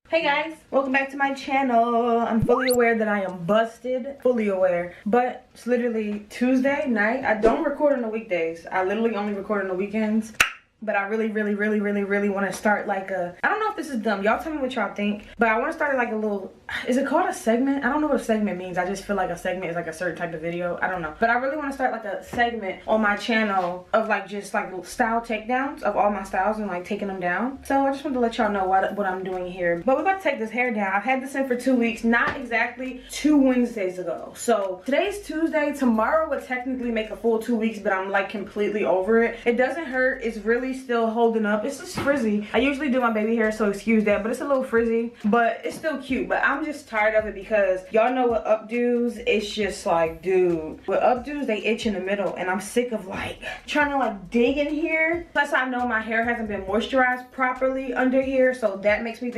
Hey guys, welcome back to my channel. I'm fully aware that I am busted, fully aware, but it's literally Tuesday night. I don't record on the weekdays. I literally only record on the weekends. But I really want to start like a, I don't know if this is dumb, y'all tell me what y'all think, but I want to start like a little, is it called a segment? I don't know what a segment means. I just feel like a segment is like a certain type of video. I don't know, but I really want to start like a segment on my channel of like just like style takedowns of all my styles and like taking them down. So I just wanted to let y'all know what I'm doing here. But we're about to take this hair down. I've had this in for 2 weeks, not exactly 2 Wednesdays ago. So today's Tuesday. Tomorrow would technically make a full 2 weeks, but I'm like completely over it. It doesn't hurt. It's really still holding up. It's just frizzy. I usually do my baby hair, so excuse that, but it's a little frizzy, but it's still cute. But I'm just tired of it because y'all know with updos, it's just like, dude, with updos they itch in the middle, and I'm sick of like trying to like dig in here. Plus I know my hair hasn't been moisturized properly under here, so that makes me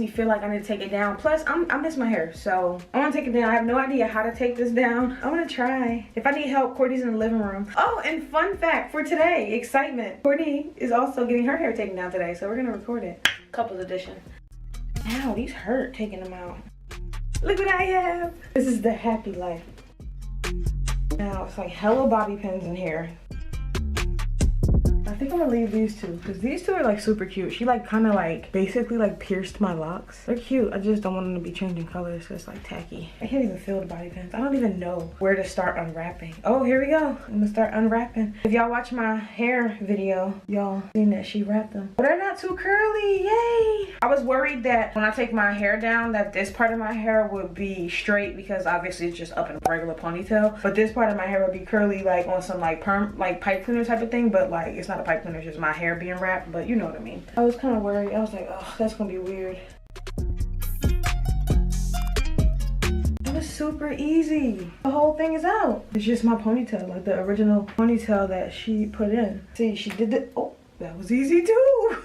feel like I need to take it down. Plus I miss my hair, so I want to take it down. I have no idea how to take this down. I'm gonna try. If I need help, Courtney's in the living room. Oh, and fun fact for today, excitement, Courtney is also getting her hair taken down today, so we're gonna record it. Couples edition. Ow, these hurt taking them out. Look what I have. This is the happy life. Now it's like hella bobby pins in here. I think I'm gonna leave these two because these two are like super cute. She like kind of like basically like pierced my locks. They're cute. I just don't want them to be changing colors because it's like tacky. I can't even feel the bobby pins. I don't even know where to start unwrapping. Oh, here we go. I'm gonna start unwrapping. If y'all watch my hair video, y'all seen that she wrapped them. But they're not too curly. Yay! I was worried that when I take my hair down that this part of my hair would be straight because obviously it's just up in a regular ponytail. But this part of my hair would be curly like on some like perm, like pipe cleaner type of thing. But like it's not a pipe cleaner, it's just my hair being wrapped, but you know what I mean. I was kind of worried. I was like, oh, that's gonna be weird. That was super easy. The whole thing is out. It's just my ponytail, like the original ponytail that she put in. See, she did it. Oh, that was easy too.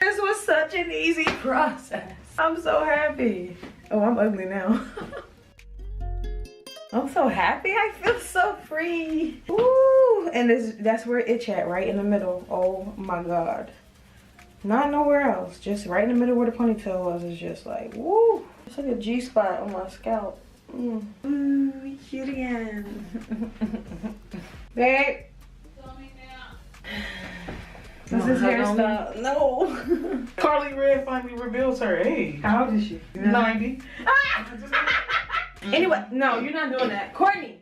This was such an easy process. I'm so happy. Oh, I'm ugly now. I'm so happy. I feel so free. Ooh, and that's where itch at, right in the middle. Oh my God. Not nowhere else. Just right in the middle where the ponytail was. It's just like, woo. It's like a G spot on my scalp. Ooh, cute again. Babe. What's this hairstyle? No. Carly Red finally reveals her age. How old is she? 90. Anyway, no, you're not doing that. Courtney,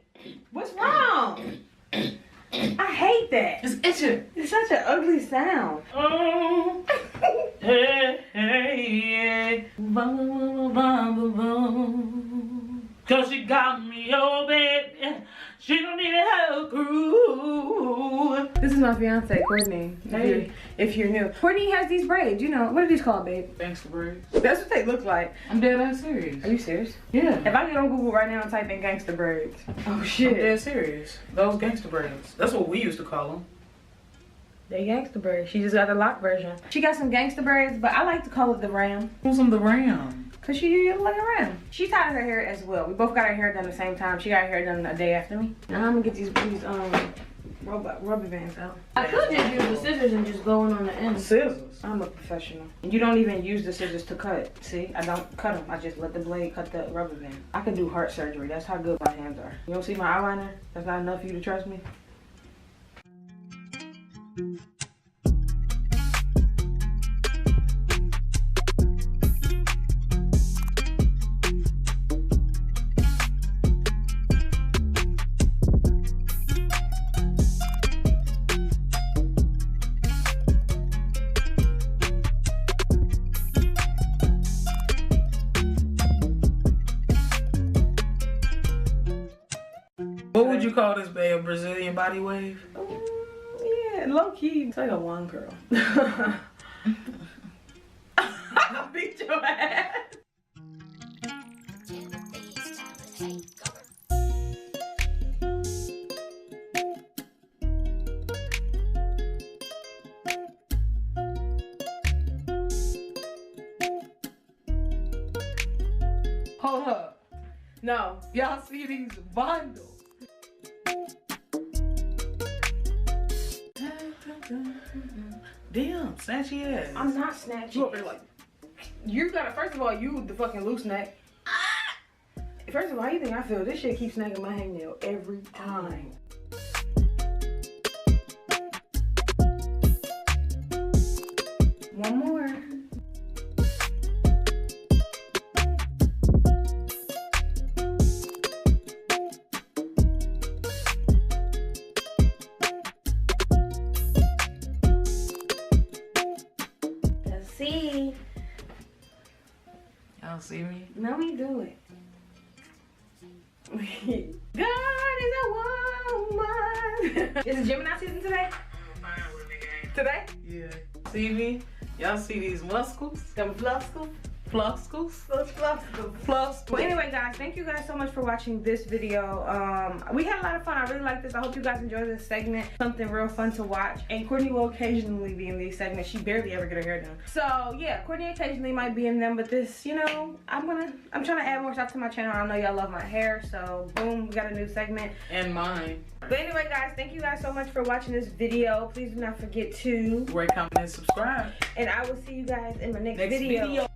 what's wrong? I hate that. It's itching. It's such an ugly sound. Oh. Hey, hey, yeah. Bum, bum, bum, bum, bum. Cause she got me, oh baby. She don't need a whole crew. This is my fiance, Courtney. Hey. If you're new. Courtney has these braids, you know. What are these called, babe? Gangsta braids. That's what they look like. I'm dead ass serious. Are you serious? Yeah. If I get on Google right now and type in gangster braids. Oh shit. I'm dead serious. Those gangsta braids. That's what we used to call them. They gangster braids. She just got the lock version. She got some gangster braids, but I like to call it the ram. Who's on the ram? Cause she look like a ram. She tied her hair as well. We both got our hair done at the same time. She got her hair done a day after me. Now I'm gonna get these rubber bands out. I could just use the scissors and just go in on the end. Scissors. I'm a professional. And you don't even use the scissors to cut. See, I don't cut them. I just let the blade cut the rubber band. I can do heart surgery. That's how good my hands are. You don't see my eyeliner? That's not enough for you to trust me? What would you call this, babe? A Brazilian body wave? Yeah, low key. It's like a wand curl. I'll beat your ass. Hold up. No. Y'all see these bundles? Damn, snatchy ass. I'm not snatching. You up there like, You gotta, first of all, you the fucking loose neck. First of all, how you think I feel? This shit keeps snagging my hangnail every time. One more. Let's see. Y'all see me? Now we do it. God is a woman. Is it Gemini season today? Today? Yeah. See me? Y'all see these muscles? Them fluffscles? Fluffscles? Those fluffscles. Well, anyway, guys, thank you guys so much for watching this video. We had a lot of fun. I really like this. I hope you guys enjoy this segment. Something real fun to watch. And Courtney will occasionally be in these segments. She barely ever get her hair done. So yeah, Courtney occasionally might be in them, but this, you know, I'm trying to add more stuff to my channel. I know y'all love my hair, so boom, we got a new segment. And mine. But anyway, guys, thank you guys so much for watching this video. Please do not forget to rate, comment, and subscribe. And I will see you guys in my next video.